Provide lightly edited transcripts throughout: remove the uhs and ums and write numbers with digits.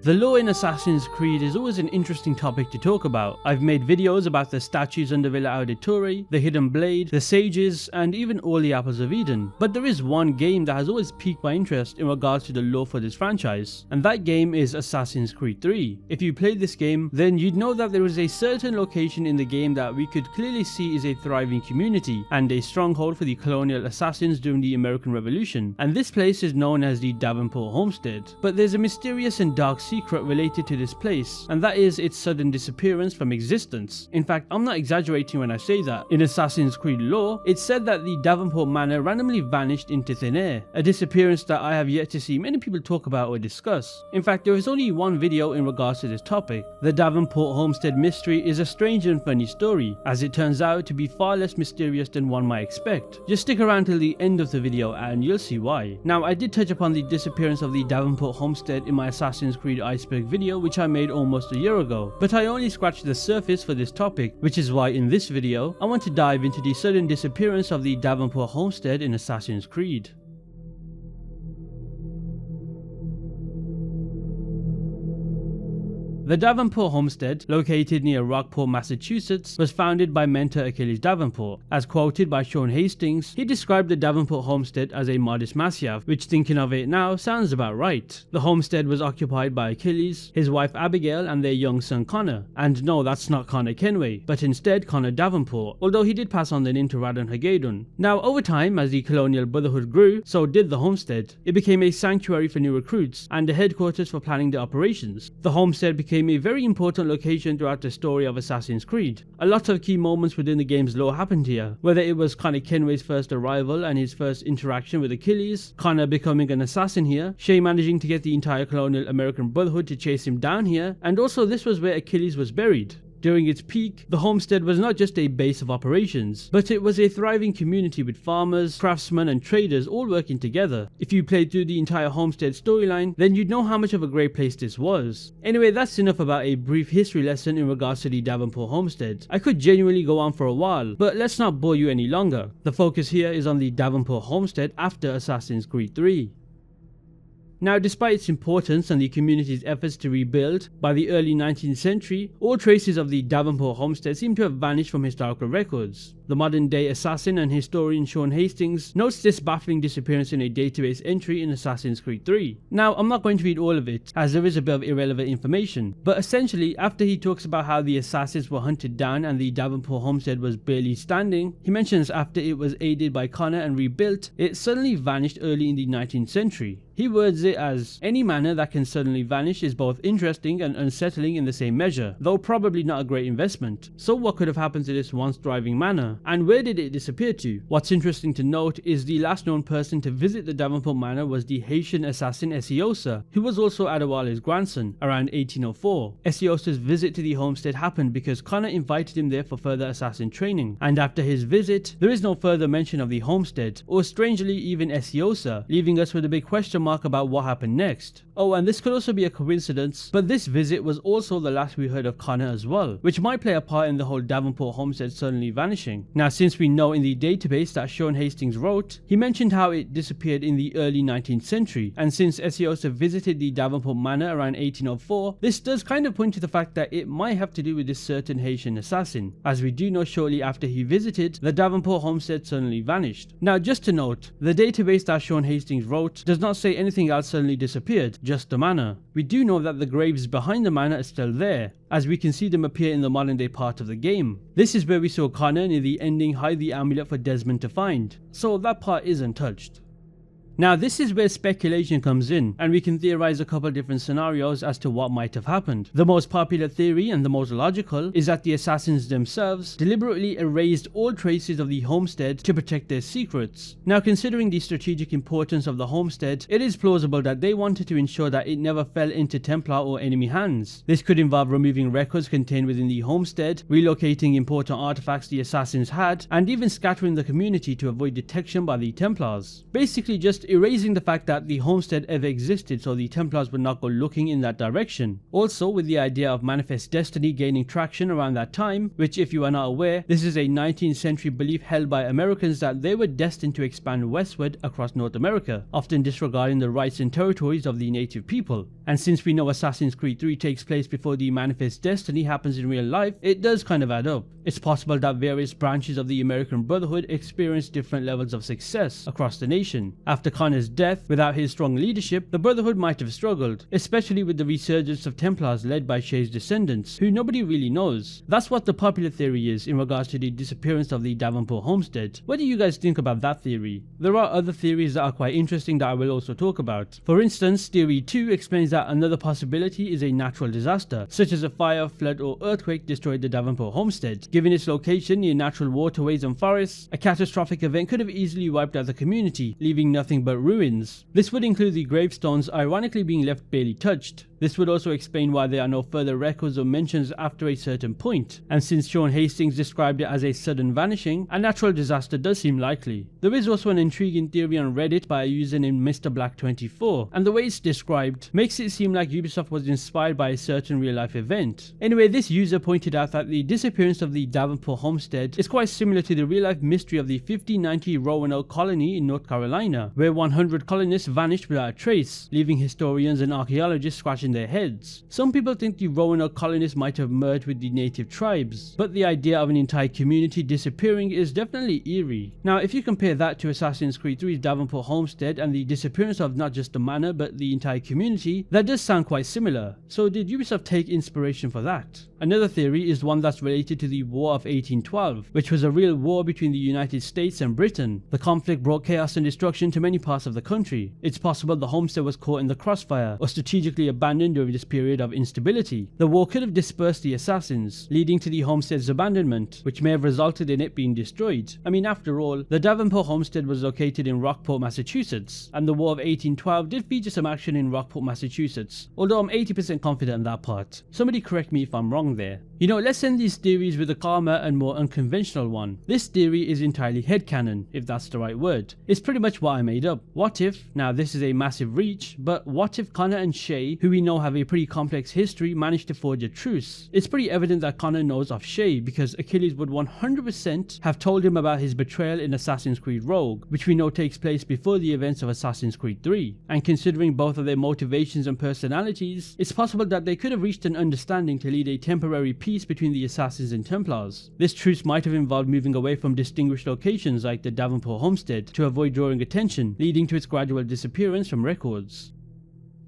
The lore in Assassin's Creed is always an interesting topic to talk about. I've made videos about the statues under Villa Auditore, the Hidden Blade, the Sages, and even all the Apples of Eden. But there is one game that has always piqued my interest in regards to the lore for this franchise, and that game is Assassin's Creed 3. If you played this game, then you'd know that there is a certain location in the game that we could clearly see is a thriving community and a stronghold for the colonial assassins during the American Revolution, and this place is known as the Davenport Homestead. But there's a mysterious and dark secret related to this place, and that is its sudden disappearance from existence. In fact, I'm not exaggerating when I say that. In Assassin's Creed lore, it's said that the Davenport Manor randomly vanished into thin air, a disappearance that I have yet to see many people talk about or discuss. In fact, there is only one video in regards to this topic. The Davenport Homestead mystery is a strange and funny story, as it turns out to be far less mysterious than one might expect. Just stick around till the end of the video and you'll see why. Now, I did touch upon the disappearance of the Davenport Homestead in my Assassin's Creed Iceberg video, which I made almost a year ago, but I only scratched the surface for this topic, which is why in this video I want to dive into the sudden disappearance of the Davenport Homestead in Assassin's Creed. The Davenport Homestead, located near Rockport, Massachusetts, was founded by mentor Achilles Davenport. As quoted by Sean Hastings, he described the Davenport Homestead as a modest masyaf, which thinking of it now sounds about right. The homestead was occupied by Achilles, his wife Abigail, and their young son Connor. And no, that's not Connor Kenway, but instead Connor Davenport, although he did pass on the name to Radon Hagedon. Now, over time, as the colonial brotherhood grew, so did the homestead. It became a sanctuary for new recruits and the headquarters for planning the operations. The homestead became a very important location throughout the story of Assassin's Creed. A lot of key moments within the game's lore happened here, whether it was Connor Kenway's first arrival and his first interaction with Achilles, Connor becoming an assassin here, Shay managing to get the entire colonial American Brotherhood to chase him down here, and also this was where Achilles was buried. During its peak, the homestead was not just a base of operations, but it was a thriving community with farmers, craftsmen and traders all working together. If you played through the entire homestead storyline, then you'd know how much of a great place this was. Anyway, that's enough about a brief history lesson in regards to the Davenport Homestead. I could genuinely go on for a while, but let's not bore you any longer. The focus here is on the Davenport Homestead after Assassin's Creed 3. Now, despite its importance and the community's efforts to rebuild, by the early 19th century, all traces of the Davenport Homestead seem to have vanished from historical records. The modern-day assassin and historian Sean Hastings notes this baffling disappearance in a database entry in Assassin's Creed 3. Now, I'm not going to read all of it, as there is a bit of irrelevant information, but essentially, after he talks about how the assassins were hunted down and the Davenport Homestead was barely standing, he mentions after it was aided by Connor and rebuilt, it suddenly vanished early in the 19th century. He words it as, any manor that can suddenly vanish is both interesting and unsettling in the same measure, though probably not a great investment. So what could have happened to this once thriving manor? And where did it disappear to? What's interesting to note is the last known person to visit the Davenport Manor was the Haitian assassin Ezio, who was also Adewale's grandson, around 1804. Ezio's visit to the homestead happened because Connor invited him there for further assassin training, and after his visit, there is no further mention of the homestead, or strangely even Ezio, leaving us with a big question mark about what happened next. Oh, and this could also be a coincidence, but this visit was also the last we heard of Connor as well, which might play a part in the whole Davenport homestead suddenly vanishing. Now, since we know in the database that Sean Hastings wrote, he mentioned how it disappeared in the early 19th century, and since Ezio visited the Davenport Manor around 1804, this does kind of point to the fact that it might have to do with this certain Haitian assassin, as we do know shortly after he visited, the Davenport homestead suddenly vanished. Now, just to note, the database that Sean Hastings wrote does not say anything else suddenly disappeared, just the manor. We do know that the graves behind the manor are still there, as we can see them appear in the modern day part of the game. This is where we saw Connor near the ending hide the amulet for Desmond to find, so that part isn't touched. Now, this is where speculation comes in, and we can theorize a couple different scenarios as to what might have happened. The most popular theory, and the most logical, is that the assassins themselves deliberately erased all traces of the homestead to protect their secrets. Now, considering the strategic importance of the homestead, it is plausible that they wanted to ensure that it never fell into Templar or enemy hands. This could involve removing records contained within the homestead, relocating important artifacts the assassins had, and even scattering the community to avoid detection by the Templars. Basically just almost erasing the fact that the homestead ever existed, so the Templars would not go looking in that direction. Also, with the idea of manifest destiny gaining traction around that time, which if you are not aware, this is a 19th century belief held by Americans that they were destined to expand westward across North America, often disregarding the rights and territories of the native people. And since we know Assassin's Creed 3 takes place before the manifest destiny happens in real life, it does kind of add up. It's possible that various branches of the American Brotherhood experienced different levels of success across the nation. After Connor's death, without his strong leadership, the Brotherhood might have struggled, especially with the resurgence of Templars led by Shay's descendants, who nobody really knows. That's what the popular theory is in regards to the disappearance of the Davenport Homestead. What do you guys think about that theory? There are other theories that are quite interesting that I will also talk about. For instance, Theory 2 explains that another possibility is a natural disaster, such as a fire, flood or earthquake destroyed the Davenport Homestead. Given its location near natural waterways and forests, a catastrophic event could have easily wiped out the community, leaving nothing but ruins. This would include the gravestones ironically being left barely touched. This would also explain why there are no further records or mentions after a certain point, and since Sean Hastings described it as a sudden vanishing, a natural disaster does seem likely. There is also an intriguing theory on Reddit by a user named Mr. Black24, and the way it's described makes it seem like Ubisoft was inspired by a certain real life event. Anyway, this user pointed out that the disappearance of the Davenport Homestead is quite similar to the real life mystery of the 1590 Roanoke colony in North Carolina, where 100 colonists vanished without a trace, leaving historians and archaeologists scratching their heads. Some people think the Roanoke colonists might have merged with the native tribes, but the idea of an entire community disappearing is definitely eerie. Now, if you compare that to Assassin's Creed 3's Davenport Homestead and the disappearance of not just the manor but the entire community, that does sound quite similar. So did Ubisoft take inspiration for that? Another theory is one that's related to the War of 1812, which was a real war between the United States and Britain. The conflict brought chaos and destruction to many parts of the country. It's possible the homestead was caught in the crossfire or strategically abandoned during this period of instability. The war could have dispersed the assassins, leading to the homestead's abandonment, which may have resulted in it being destroyed. I mean, after all, the Davenport Homestead was located in Rockport, Massachusetts, and the War of 1812 did feature some action in Rockport, Massachusetts, although I'm 80% confident in that part. Somebody correct me if I'm wrong there. You know, let's end these theories with a calmer and more unconventional one. This theory is entirely headcanon, if that's the right word. It's pretty much what I made up. What if, now this is a massive reach, but what if Connor and Shay, who we know have a pretty complex history, managed to forge a truce? It's pretty evident that Connor knows of Shay because Achilles would 100% have told him about his betrayal in Assassin's Creed Rogue, which we know takes place before the events of Assassin's Creed 3. And considering both of their motivations and personalities, it's possible that they could have reached an understanding to lead a temporary peace between the Assassins and Templars. This truce might have involved moving away from distinguished locations like the Davenport Homestead to avoid drawing attention, leading to its gradual disappearance from records.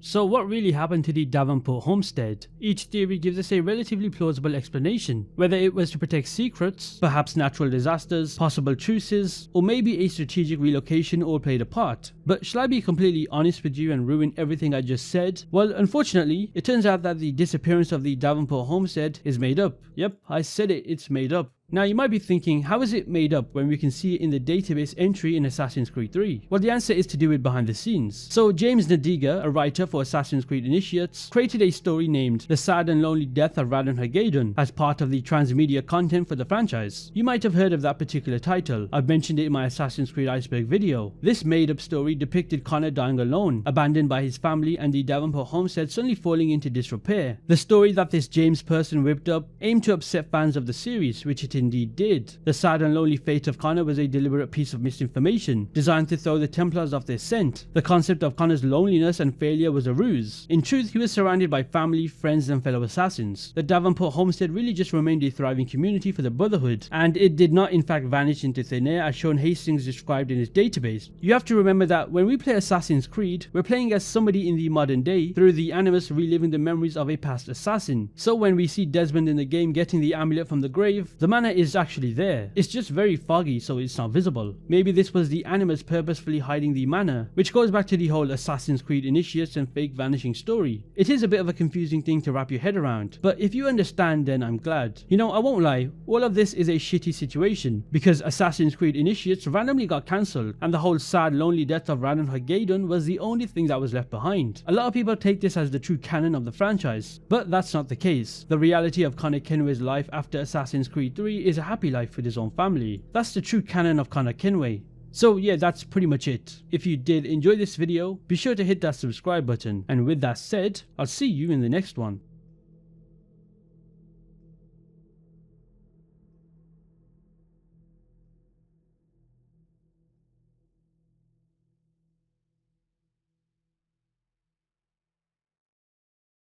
So what really happened to the Davenport Homestead? Each theory gives us a relatively plausible explanation, whether it was to protect secrets, perhaps natural disasters, possible truces, or maybe a strategic relocation all played a part. But shall I be completely honest with you and ruin everything I just said? Well, unfortunately, it turns out that the disappearance of the Davenport Homestead is made up. Yep, I said it, it's made up. Now you might be thinking, how is it made up when we can see it in the database entry in Assassin's Creed 3? Well, the answer is to do it behind the scenes. So James Nadiga, a writer for Assassin's Creed Initiates, created a story named The Sad and Lonely Death of Radon Hagedon as part of the transmedia content for the franchise. You might have heard of that particular title. I've mentioned it in my Assassin's Creed Iceberg video. This made-up story depicted Connor dying alone, abandoned by his family, and the Davenport Homestead suddenly falling into disrepair. The story that this James person whipped up aimed to upset fans of the series, which it indeed did. The sad and lonely fate of Connor was a deliberate piece of misinformation designed to throw the Templars off their scent. The concept of Connor's loneliness and failure was a ruse. In truth, he was surrounded by family, friends and fellow assassins. The Davenport Homestead really just remained a thriving community for the Brotherhood, and it did not in fact vanish into thin air as Sean Hastings described in his database. You have to remember that when we play Assassin's Creed, we're playing as somebody in the modern day through the animus reliving the memories of a past assassin. So when we see Desmond in the game getting the amulet from the grave, the manor is actually there. It's just very foggy, so it's not visible. Maybe this was the animus purposefully hiding the manor, which goes back to the whole Assassin's Creed Initiates and fake vanishing story. It is a bit of a confusing thing to wrap your head around, but if you understand, then I'm glad. You know, I won't lie, all of this is a shitty situation, because Assassin's Creed Initiates randomly got cancelled, and the whole sad lonely death of Radon Hagedon was the only thing that was left behind. A lot of people take this as the true canon of the franchise, but that's not the case. The reality of Connor Kenway's life after Assassin's Creed 3 is a happy life with his own family. That's the true canon of Connor Kenway. So yeah, that's pretty much it. If you did enjoy this video, be sure to hit that subscribe button, and with that said, I'll see you in the next one.